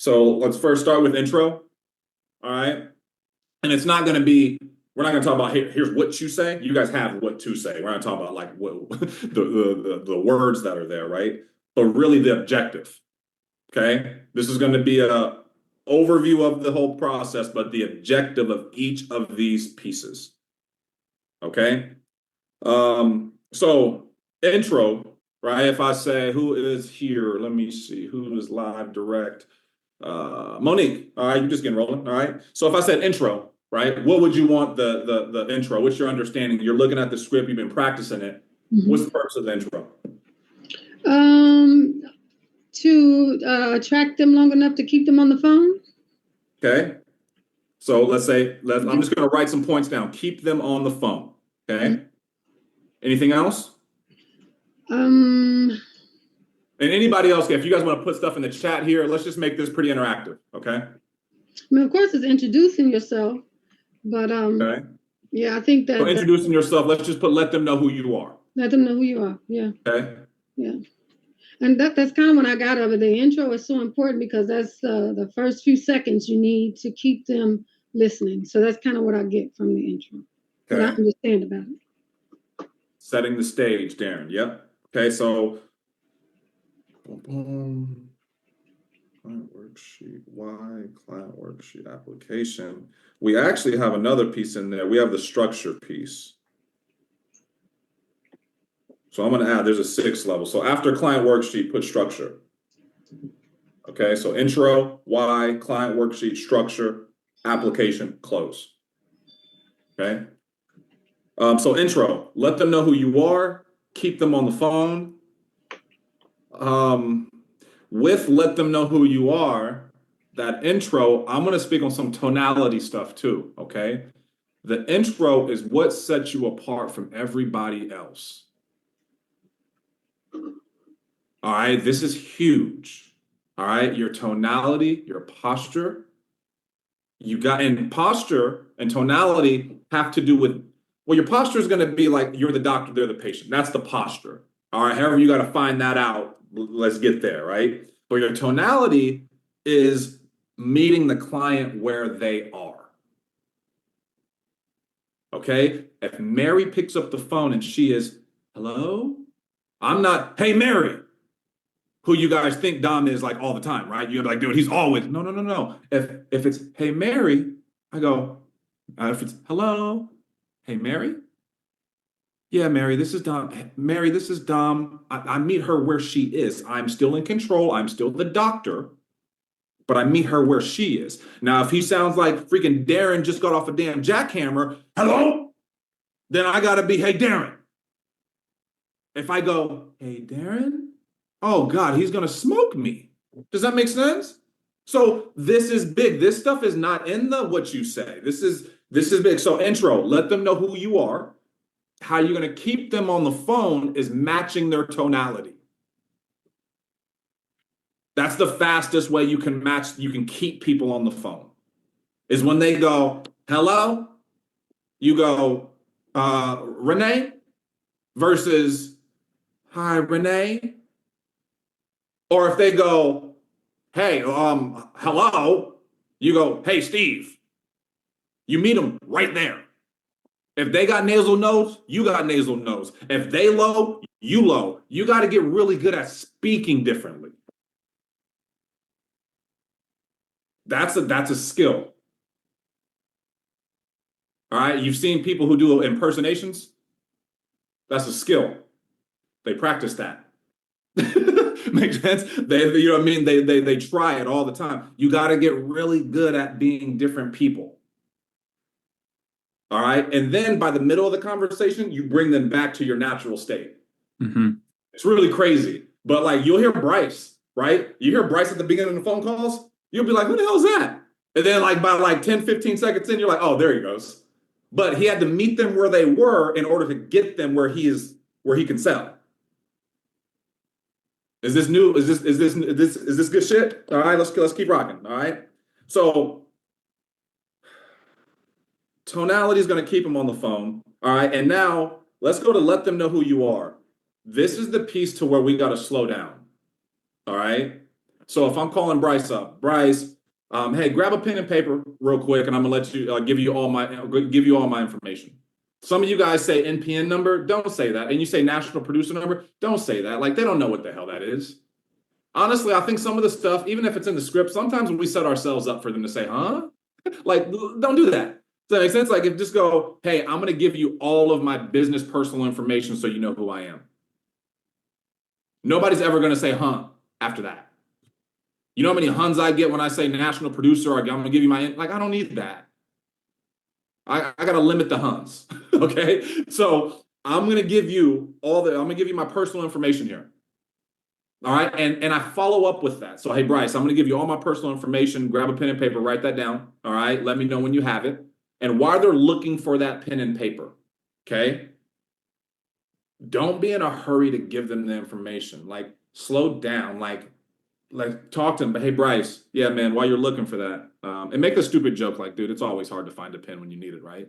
So let's first start with intro. All right. And it's not going to be, we're not going to talk about here's what you say. You guys have what to say. We're not talking about like what the words that are there, right? But really the objective. Okay. This is going to be a overview of the whole process, but the objective of each of these pieces. Okay. So intro, right? If I say who is here, let me see who is live direct. Monique, all right, you're just getting rolling, all right. So if I said intro, right, what would you want the intro? What's your understanding? You're looking at the script, you've been practicing it. What's the purpose of the intro? To attract them long enough to keep them on the phone. Okay. So let's say, I'm just going to write some points down. Keep them on the phone. Okay. Anything else? And anybody else, if you guys want to put stuff in the chat here, let's just make this pretty interactive. Okay. I mean, of course, it's introducing yourself, but okay. Yeah, I think that. So introducing yourself, let's just let them know who you are. Let them know who you are. Yeah. Okay. Yeah. And that's kind of what I got of it. The intro is so important because that's the first few seconds you need to keep them listening. So that's kind of what I get from the intro. Okay. What I understand about it. Setting the stage, Darren. Yep. Okay, so client worksheet, client worksheet application. We actually have another piece in there. We have the structure piece. So I'm going to add, there's a 6 level. So after client worksheet, put structure. Okay, so intro, why, client worksheet, structure, application, close. Okay. So intro, let them know who you are, keep them on the phone. With let them know who you are, that intro, I'm going to speak on some tonality stuff too, okay? The intro is what sets you apart from everybody else. All right, this is huge. All right, your tonality, your posture. And posture and tonality have to do with, well, your posture is going to be like you're the doctor, they're the patient. That's the posture. All right, however you got to find that out, let's get there, right? But your tonality is meeting the client where they are. Okay, if Mary picks up the phone and she is, hello? I'm not, hey, Mary, who you guys think Dom is like all the time, right? You're like, dude, he's always, no. If it's, hey, Mary, I go, if it's, hello, hey, Mary? Yeah, Mary, this is Dom. Mary, this is Dom. I meet her where she is. I'm still in control. I'm still the doctor, but I meet her where she is. Now, if he sounds like freaking Darren just got off a damn jackhammer, hello? Then I got to be, hey, Darren. If I go, hey, Darren? Oh, God, he's going to smoke me. Does that make sense? So this is big. This stuff is not in the what you say. This is big. So intro, let them know who you are. How you're going to keep them on the phone is matching their tonality. That's the fastest way you can keep people on the phone. Is when they go, hello, you go, Renee, versus, hi, Renee. Or if they go, hey, hello, you go, hey, Steve. You meet them right there. If they got nasal nose, you got nasal nose. If they low, you low. You got to get really good at speaking differently. That's a skill. All right. You've seen people who do impersonations. That's a skill. They practice that. Makes sense? You know what I mean? They try it all the time. You got to get really good at being different people. All right. And then by the middle of the conversation, you bring them back to your natural state. Mm-hmm. It's really crazy. But like you'll hear Bryce, right? You hear Bryce at the beginning of the phone calls, you'll be like, who the hell is that? And then like by like 10, 15 seconds in, you're like, oh, there he goes. But he had to meet them where they were in order to get them where he can sell. Is this new? Is this good shit? All right, let's keep rocking. All right. So tonality is going to keep them on the phone. All right. And now let's go to let them know who you are. This is the piece to where we got to slow down. All right. So if I'm calling Bryce up, Bryce, hey, grab a pen and paper real quick, and I'm gonna let you give you all my information. Some of you guys say NPN number, don't say that. And you say national producer number, don't say that. Like, they don't know what the hell that is. Honestly, I think some of the stuff, even if it's in the script, sometimes we set ourselves up for them to say, huh? Like, don't do that. Does that make sense? Like, if just go, hey, I'm going to give you all of my business personal information so you know who I am. Nobody's ever going to say, huh, after that. You know how many huns I get when I say national producer, or I'm going to give you like, I don't need that. I got to limit the huns. Okay. So I'm going to give you I'm going to give you my personal information here. All right. And I follow up with that. So, hey, Bryce, I'm going to give you all my personal information. Grab a pen and paper, write that down. All right. Let me know when you have it. And while they're looking for that pen and paper, okay, don't be in a hurry to give them the information. Like, slow down. Like talk to them. But hey, Bryce, yeah, man, while you're looking for that, and make a stupid joke like, dude, it's always hard to find a pen when you need it, right?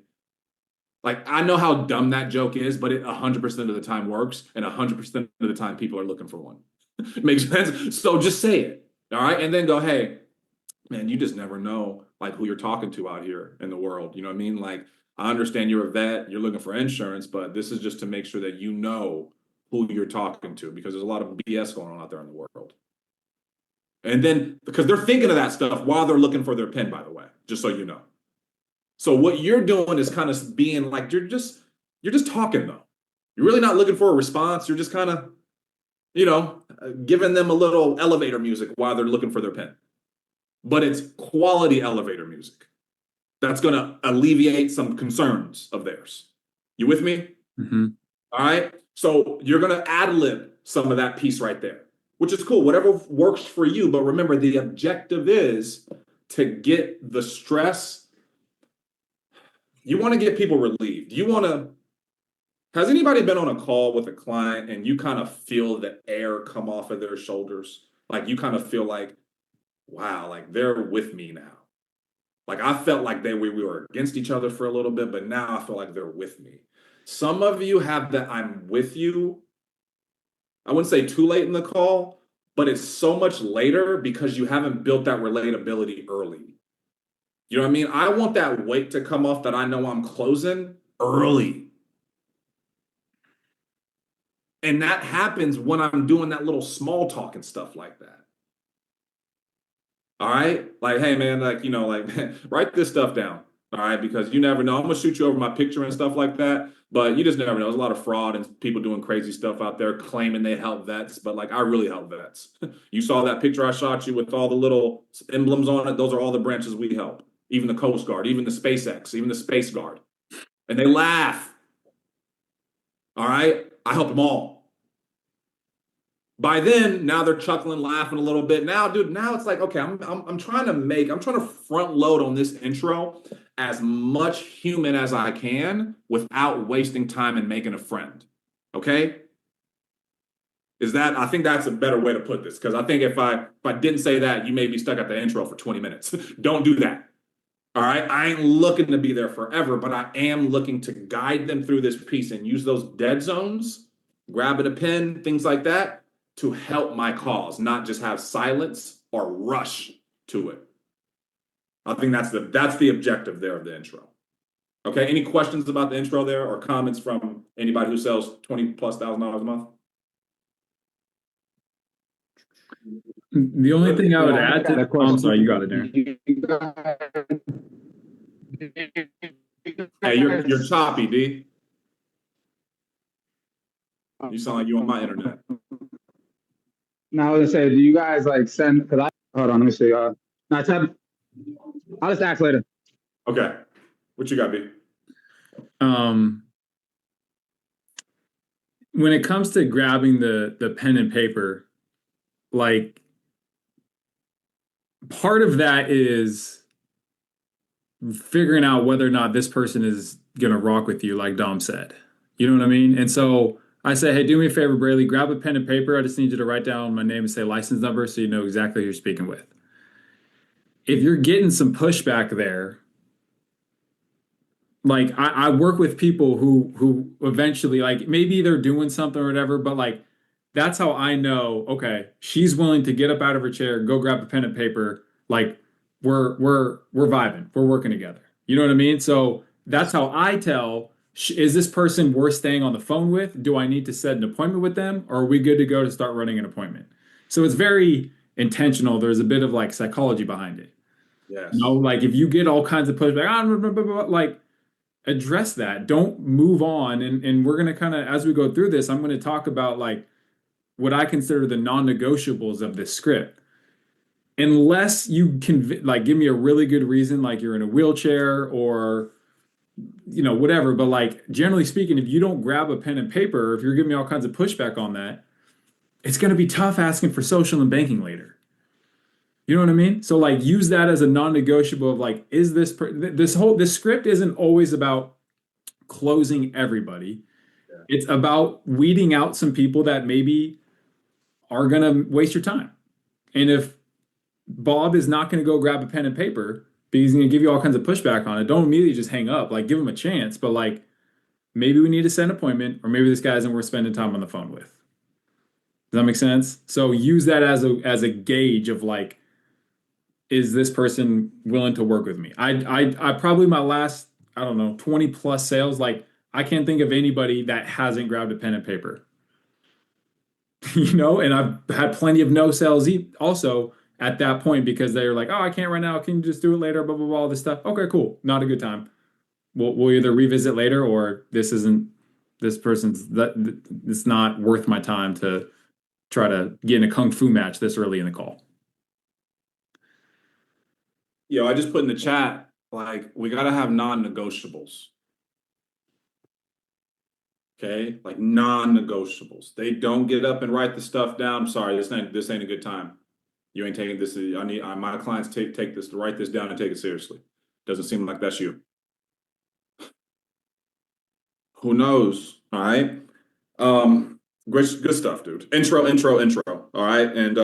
Like, I know how dumb that joke is, but it 100% of the time works, and 100% of the time people are looking for one. Makes sense? So just say it, all right? And then go, hey, man, you just never know, like, who you're talking to out here in the world. You know what I mean? Like, I understand you're a vet, you're looking for insurance, but this is just to make sure that you know who you're talking to, because there's a lot of BS going on out there in the world. And then, because they're thinking of that stuff while they're looking for their pen, by the way, just so you know. So what you're doing is kind of being like, you're just talking, though. You're really not looking for a response. You're just kind of, giving them a little elevator music while they're looking for their pen. But it's quality elevator music that's going to alleviate some concerns of theirs. You with me? Mm-hmm. All right. So you're going to ad lib some of that piece right there, which is cool. Whatever works for you. But remember, the objective is to get the stress. You want to get people relieved. Has anybody been on a call with a client and you kind of feel the air come off of their shoulders? Like, you kind of feel like, wow, like they're with me now. Like, I felt like we were against each other for a little bit, but now I feel like they're with me. Some of you have that I'm with you. I wouldn't say too late in the call, but it's so much later because you haven't built that relatability early. You know what I mean? I want that weight to come off that I know I'm closing early. And that happens when I'm doing that little small talk and stuff like that. All right? Like, hey, man, write this stuff down. All right? Because you never know. I'm going to shoot you over my picture and stuff like that. But you just never know. There's a lot of fraud and people doing crazy stuff out there claiming they help vets. But, like, I really help vets. You saw that picture I shot you with all the little emblems on it. Those are all the branches we help. Even the Coast Guard, even the SpaceX, even the Space Guard. And they laugh. All right? I help them all. By then, now they're chuckling, laughing a little bit. Now, dude, now it's like, okay, I'm trying to front load on this intro as much human as I can without wasting time and making a friend. Okay? I think that's a better way to put this, because I think if I didn't say that, you may be stuck at the intro for 20 minutes. Don't do that. All right? I ain't looking to be there forever, but I am looking to guide them through this piece and use those dead zones, grabbing a pen, things like that, to help my cause, not just have silence or rush to it. I think that's the objective there of the intro. Okay, any questions about the intro there, or comments from anybody who sells $20,000+ a month? The only thing I would add to I'm sorry, you got it there. Hey, you're choppy, D. You sound like you on my internet. Now, I was gonna say, do you guys like send? Cause hold on, let me see. No, I'll just ask later. Okay, what you got, B? When it comes to grabbing the pen and paper, like, part of that is figuring out whether or not this person is gonna rock with you, like Dom said. You know what I mean? And so I say, hey, do me a favor, Braley, grab a pen and paper. I just need you to write down my name and say license number so you know exactly who you're speaking with. If you're getting some pushback there, like, I work with people who eventually, like, maybe they're doing something or whatever, but like that's how I know, okay, she's willing to get up out of her chair, go grab a pen and paper. Like we're vibing, we're working together. You know what I mean? So that's how I tell, is this person worth staying on the phone with? Do I need to set an appointment with them? Or are we good to go to start running an appointment? So it's very intentional. There's a bit of like psychology behind it. Yes. You know, like if you get all kinds of pushback, blah, blah, blah, like address that. Don't move on. And we're gonna kind of, as we go through this, I'm gonna talk about like what I consider the non-negotiables of this script. Unless you can like give me a really good reason, like you're in a wheelchair or whatever. But like generally speaking, if you don't grab a pen and paper, if you're giving me all kinds of pushback on that, it's gonna be tough asking for social and banking later. You know what I mean? So like use that as a non-negotiable of like, is this script isn't always about closing everybody. Yeah. It's about weeding out some people that maybe are gonna waste your time. And if Bob is not gonna go grab a pen and paper because he's gonna give you all kinds of pushback on it, don't immediately just hang up. Like give him a chance, but like maybe we need to set an appointment, or maybe this guy isn't worth spending time on the phone with. Does that make sense? So use that as a gauge of like, is this person willing to work with me? I probably my last, I don't know, 20 plus sales, like I can't think of anybody that hasn't grabbed a pen and paper. And I've had plenty of no sales also at that point because they're like, oh, I can't right now. Can you just do it later? Blah, blah, blah, all this stuff. Okay, cool. Not a good time. We'll either revisit later or this person's it's not worth my time to try to get in a kung fu match this early in the call. I just put in the chat, like, we got to have non-negotiables. Okay, like non-negotiables. They don't get up and write the stuff down. I'm sorry, this ain't a good time. You ain't taking this. I need my clients take this to write this down and take it seriously. Doesn't seem like that's you. Who knows? All right. Great, good stuff, dude. Intro. All right, and.